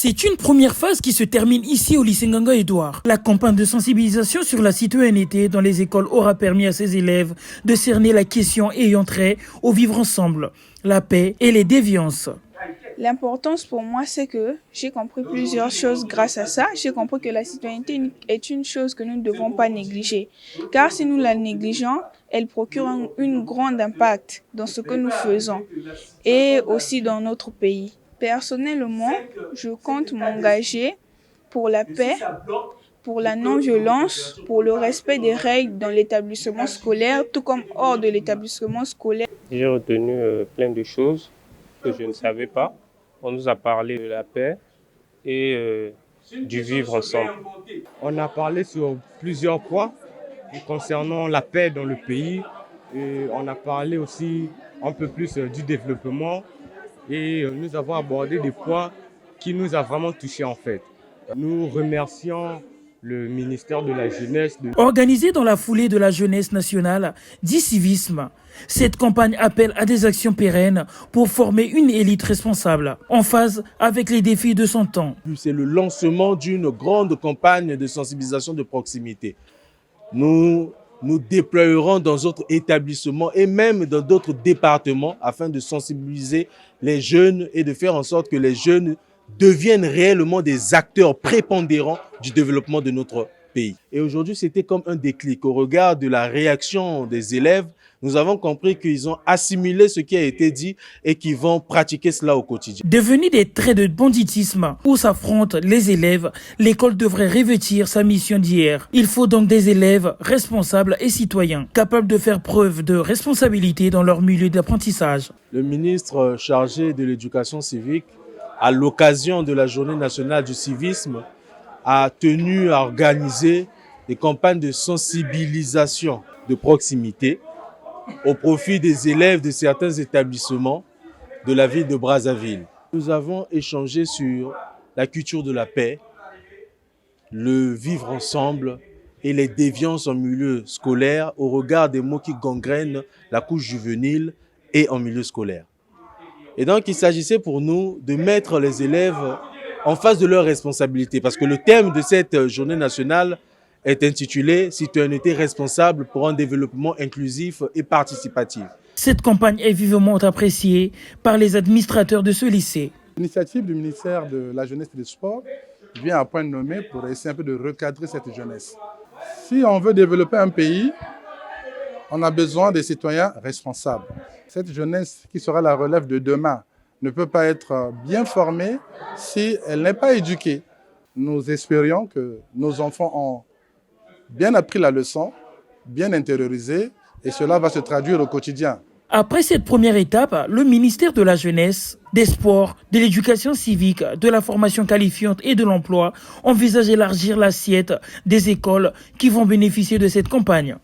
C'est une première phase qui se termine ici au lycée Nganga-Édouard. La campagne de sensibilisation sur la citoyenneté dans les écoles aura permis à ses élèves de cerner la question ayant trait au vivre ensemble, la paix et les déviances. L'importance pour moi, c'est que j'ai compris plusieurs choses grâce à ça. J'ai compris que la citoyenneté est une chose que nous ne devons pas négliger. Car si nous la négligeons, elle procure un grand impact dans ce que nous faisons et aussi dans notre pays. Personnellement, je compte m'engager pour la paix, pour la non-violence, pour le respect des règles dans l'établissement scolaire, tout comme hors de l'établissement scolaire. J'ai retenu plein de choses que je ne savais pas. On nous a parlé de la paix et du vivre ensemble. On a parlé sur plusieurs points concernant la paix dans le pays. Et on a parlé aussi un peu plus du développement et nous avons abordé des points qui nous ont vraiment touchés en fait. Nous remercions le ministère de la Jeunesse. Organisée dans la foulée de la jeunesse nationale, dit civisme, cette campagne appelle à des actions pérennes pour former une élite responsable, en phase avec les défis de son temps. C'est le lancement d'une grande campagne de sensibilisation de proximité. Nous déployerons dans d'autres établissements et même dans d'autres départements afin de sensibiliser les jeunes et de faire en sorte que les jeunes deviennent réellement des acteurs prépondérants du développement de notre pays. Et aujourd'hui, c'était comme un déclic. Au regard de la réaction des élèves, nous avons compris qu'ils ont assimilé ce qui a été dit et qu'ils vont pratiquer cela au quotidien. Devenus des traits de banditisme où s'affrontent les élèves, l'école devrait revêtir sa mission d'hier. Il faut donc des élèves responsables et citoyens, capables de faire preuve de responsabilité dans leur milieu d'apprentissage. Le ministre chargé de l'éducation civique, à l'occasion de la Journée nationale du civisme, a tenu à organiser des campagnes de sensibilisation de proximité au profit des élèves de certains établissements de la ville de Brazzaville. Nous avons échangé sur la culture de la paix, le vivre ensemble et les déviances en milieu scolaire au regard des maux qui gangrènent la couche juvénile et en milieu scolaire. Et donc, il s'agissait pour nous de mettre les élèves en face de leurs responsabilités parce que le thème de cette journée nationale est intitulé « Citoyenneté responsable pour un développement inclusif et participatif ». Cette campagne est vivement appréciée par les administrateurs de ce lycée. L'initiative du ministère de la Jeunesse et des Sports vient à point nommé pour essayer un peu de recadrer cette jeunesse. Si on veut développer un pays, on a besoin des citoyens responsables. Cette jeunesse qui sera la relève de demain ne peut pas être bien formée si elle n'est pas éduquée. Nous espérions que nos enfants ont bien appris la leçon, bien intériorisé, et cela va se traduire au quotidien. Après cette première étape, le ministère de la Jeunesse, des Sports, de l'Éducation civique, de la formation qualifiante et de l'emploi envisage d'élargir l'assiette des écoles qui vont bénéficier de cette campagne.